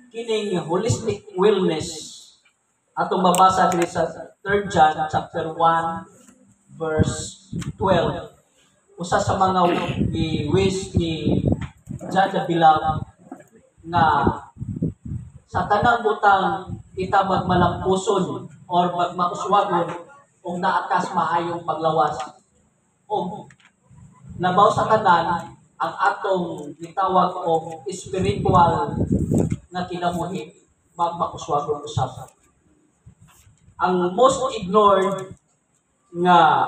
kining holistic wellness atong mabasa diri sa 3 John chapter 1 verse 12. Usa sa mga wish ni John the Beloved nga sa tanang butang kita magmalampuson or magmauswagon kung naakas maayong paglawas o labaw sa kanan ang atong gitawag og spiritual na kinabuhi magmauswagon usab. Ang most ignored nga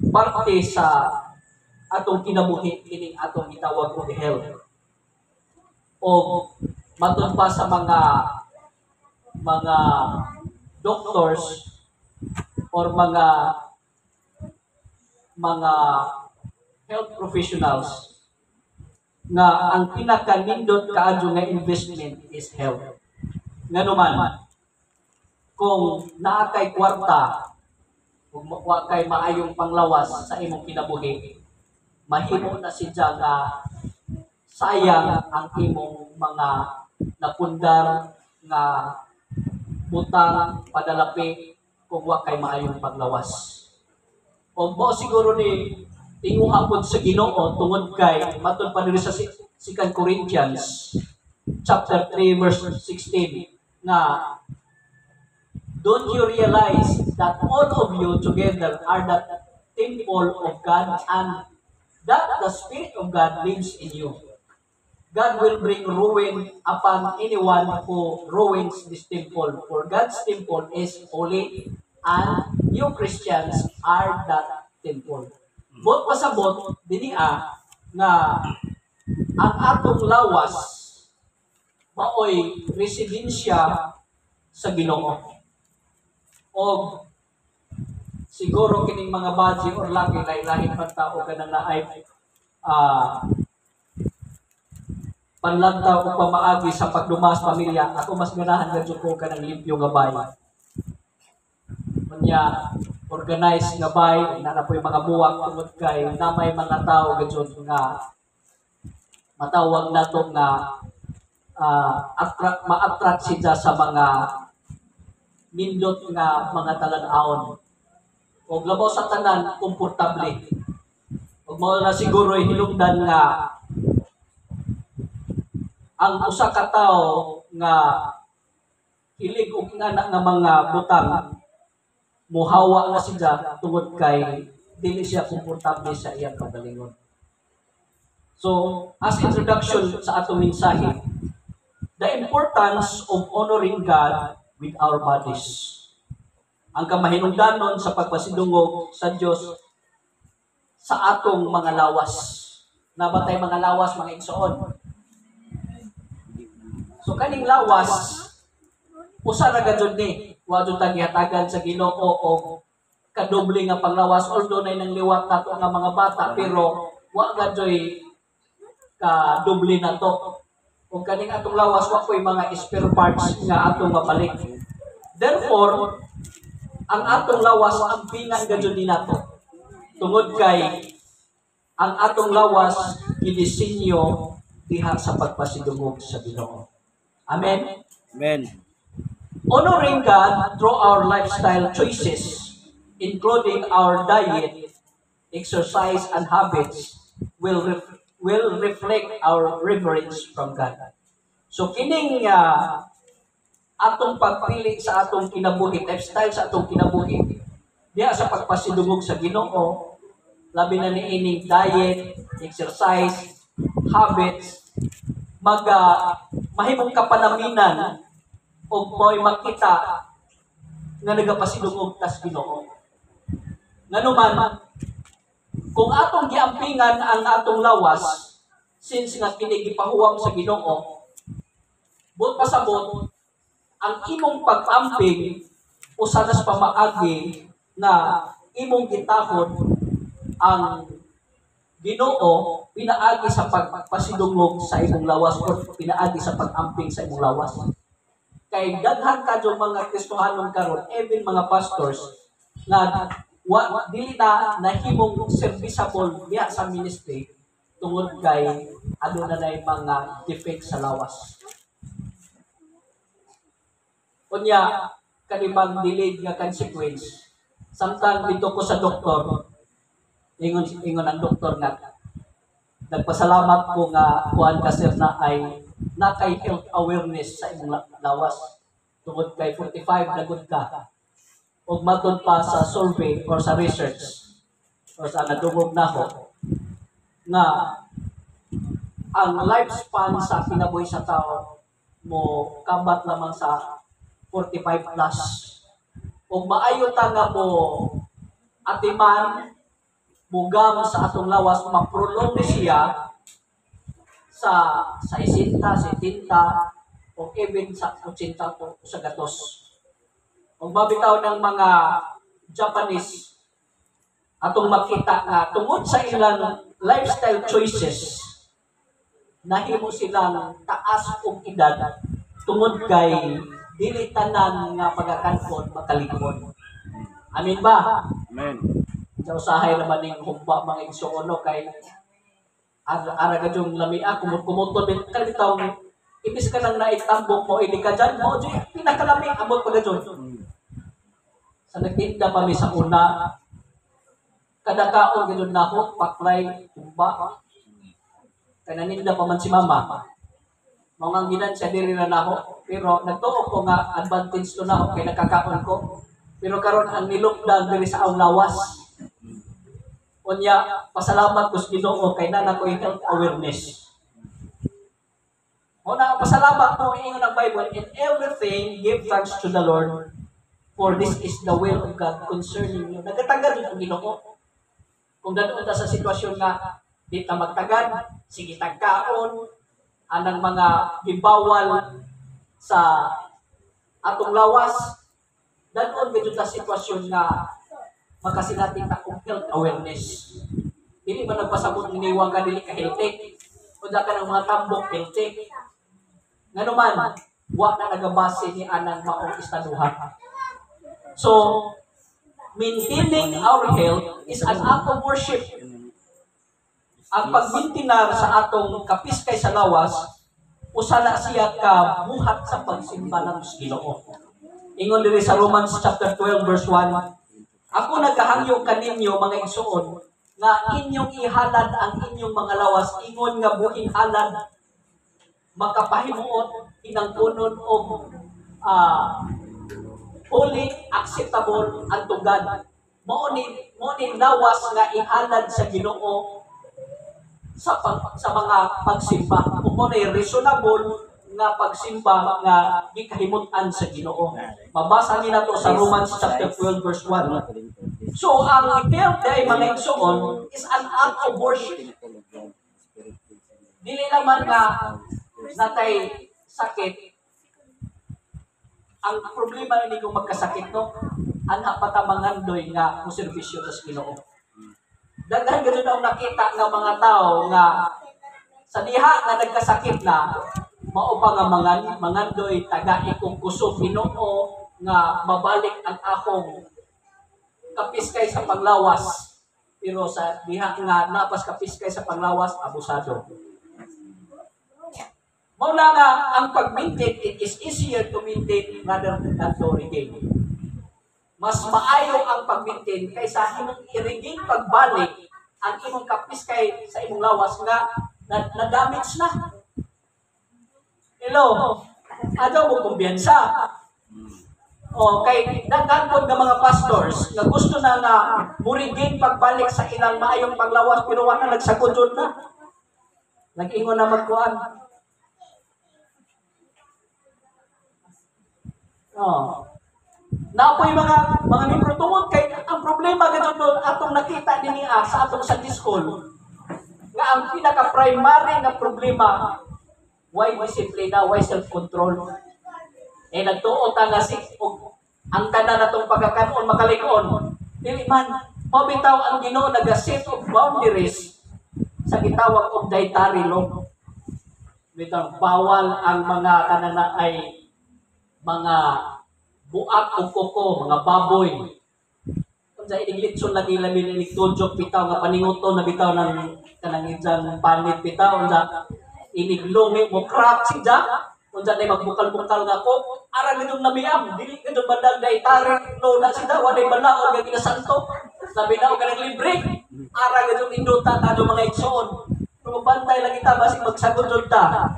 parte sa atong kinabuhi kining atong gitawag og health. O matod pa sa mga doctors or mga health professionals nga ang pinakanindot kaadyo nga investment is health. Nganuman, kung naa kay kwarta, kung wa kay maayong panglawas sa imong kinabuhi, mahimo na sidya nga sayang ang imong mga napundar nga butang padalapi kung wa kay maayong paglawas. O mo siguro ni tinguha pod sa Ginoo tungod kay matud pa diri sa 2 Corinthians chapter 3 verse 16 na don't you realize that all of you together are the temple of God and that the Spirit of God lives in you? God will bring ruin upon anyone who ruins this temple. For God's temple is holy and you Christians are that temple. Bot pasabot dinia nga ang atong lawas maoy residensya sa Ginoo. O siguro kining mga badge or lagi lain-lain pagtao kanang naay panlantaw o pamaagi sa pagdumas pamilya. Ako mas ganahan gadyo ko kanang limpyo nga bay. Kanya organized nga bay, na po yung mga buwak tungod kay na may mga tao gadyo nga matawag nato nga ma-attract sila sa mga nindot nga mga talan-aon. O labaw sa tanan, komportable. O mo na siguro hinungdan nga ang usa ka tawo nga hilig og ingana nga mga butang muhawa na siya tungod kay dili siya komportable sa iyang kagalingon. So, as introduction sa atong mensahe, the importance of honoring God with our bodies. Ang kamahinungdanon sa pagpasidungog sa Dios sa atong mga lawas. Nabatay mga lawas, mga igsoon. So kaning lawas, usa ra gayud ni, wa jud ta gihatagan sa Ginoo og kadoble nga panglawas, although nay nang liwat nato nga mga bata, pero wa gajoy ka doble na to. Kung kaning atong lawas wa koy mga spare parts nga atong mabalik. Therefore, ang atong lawas ang pingan gayud ni nato. Tungod kay ang atong lawas gidisenyo diha sa pagpasidungog sa Ginoo. Amen. Amen. Honoring God through our lifestyle choices, including our diet, exercise, and habits, will reflect our reverence from God. So kining atong pagpili sa atong kinabuhi, lifestyle sa atong kinabuhi, diya sa pagpasidungog sa Ginoo, labi na niining diet, exercise, habits, mahimong kapanaminan o mo'y makita nga nagapasidungog tas Ginoo. Nganuman, kung atong giampingan ang atong lawas, since nga kini gipahuwam sa Ginoo, but pasabot ang imong pag-amping usa nas pamaagi na imong gitahod ang Ginoo pinaagi sa pagpasidungog sa imong lawas o pinaagi sa pag-amping sa imong lawas. Kay daghan kadyo mga Kristohanon karon, even mga pastors na dili na nahimong serviceable diha sa ministry tungod kay ano na nay mga defect sa lawas. Unya kanibang delayed nga consequence. Samtang dito ko sa doktor, ingon ang doktor nga nagpasalamat ko nga kuan ka sir na ay nakay health awareness sa imong lawas. Tungod kay 45 na gud ka. Ug matod pa sa survey or sa research or sa nadungog nako nga ang lifespan sa kinabuhi sa tao mo kambat lamang sa 45 plus. Ug maayo ta nga mo atiman mugam sa atong lawas maprolong ni siya sa 60, 70 o even sa 80 o sa gatos. Kung mabitaw ng mga Japanese atong makita nga tungod sa ilang lifestyle choices nahimo silang taas og edad tungod kay dili tanan nga pagakankod makaligod. Amin ba? Amen. Sa usahay naman ning humba mga igsuono kay ara gadyong lamia kumot-kumot din kan bitaw ibis ka nang naitambok mo ili ka dyan mo di pinakalami abot pa gadyon. Sa nagtinda pa mi sa una kada kaon gadyon nako paklay humba kay naninda pa man si mama. Mga ginan siya diri na nako pero nagtuo ko nga advantage to na kay nakakaon ko pero karon ang nilukdag diri sa aong lawas. Unya, pasalamat ko sa Ginoo kay nana ko health awareness. Una, pasalamat ko ingon ang Bible, in everything give thanks to the Lord, for this is the will of God concerning you. Nagatagad ang Ginoo. Kung ganoon ta sa sitwasyon nga di ta magtagad, sige tagkaon, anang mga gibawal sa atong lawas, ganoon gid ta sitwasyon nga makasinating ta kung health awareness. Dili man nagpasabot iniwang ka dili ka healthy. Kundi ka ng mga tambok healthy. Nga naman, wa na nagabase ni anang maong istaduhan. So, maintaining our health is an act of worship. Ang pagmintinar sa atong kapiskay sa lawas, usala siya ka buhat sa pagsimba ng Ginoo. Ingon diri sa Romans chapter 12 verse 1, ako nagkahangyo kaninyo mga igsuon nga inyong ihalad ang inyong mga lawas ingon nga buhing halad makapahimuot inangkunon og holy acceptable ang tugad mao ni lawas nga ihalad sa Ginoo sa mga pagsimba mo ni reasonable nga pagsimba nga gikahimutan sa Ginoo. Mabasa nila to sa Romans chapter 12 verse 1. So ang health ay mga igsoon is an act of worship. Dili naman nga natay sakit. Ang problema ni kung magkasakit no, ana patamangandoy nga mo serbisyo sa Ginoo. Daghan gid daw nakita nga mga tao nga sa diha nga nagkasakit na mao pa nga mangandoy taga ikong kusog Ginoo nga mabalik ang akong kapiskay sa panglawas pero sa diha nga napas kapiskay sa panglawas abusado. Mao na nga ang pag-maintain it is easier to maintain rather than to regain. Mas maayo ang pag-maintain kaysa imong i-regain pagbalik ang imong kapiskay sa imong lawas nga na-damage na. Hello, ano mo kumbiyansa? O, kay daghan po ng mga pastors na gusto na nga murigin pagbalik sa ilang maayong paglawas pero wala nagsagudod na. Nag-ingon na magkuhan. Na po yung mga membro tungod kay ang problema ganun atong nakita din sa atong Sunday school nga ang pinaka-primary na problema why discipline, why self-control. Nagtuot nga ang tanan natong pagkakanon makalikon. Dili man mabitaw ang Ginoo nag-set of boundaries sa gitawag og dietary law. Bitaw bawal ang mga kanana ay mga buak o koko, mga baboy. Kung sa ininglitson lagi labi ni tuljok bitaw nga paninguton na bitaw ng kanang idzang panit bitaw unsa iniglungi mo crack siya unsa nay magbukal-bukal nga ko, ara gidong namiam, dili gidong bandang day tarik no na sida wa day balaod nga ginasanto. Sabi na o kanang libre, ara gidong induta kado mga igsoon. Kung bantay lang kita basig magsagod jud ta.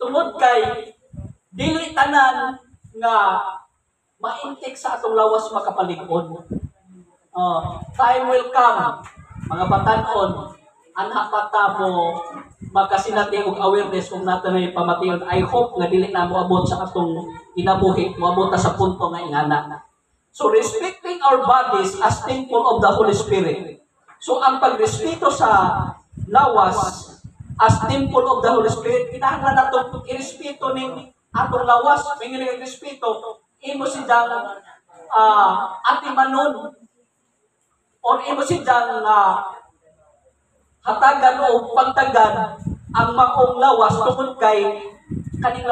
Tungod kay dili tanan nga maintik sa atong lawas makapalig-on. Time will come, mga batan-on, anha pata mo makasinati og awareness kung nato na pamatiyon. I hope nga dili na moabot sa atong kinabuhi, moabot ta sa punto nga ingana. So respecting our bodies as temple of the Holy Spirit. So ang pagrespeto sa lawas as temple of the Holy Spirit, kinahanglan nato irespeto ning atong lawas, mingiling respeto, imo sidang atimanon or imo sidang hatagan o pagtagan ang maong lawas tungod kay kaning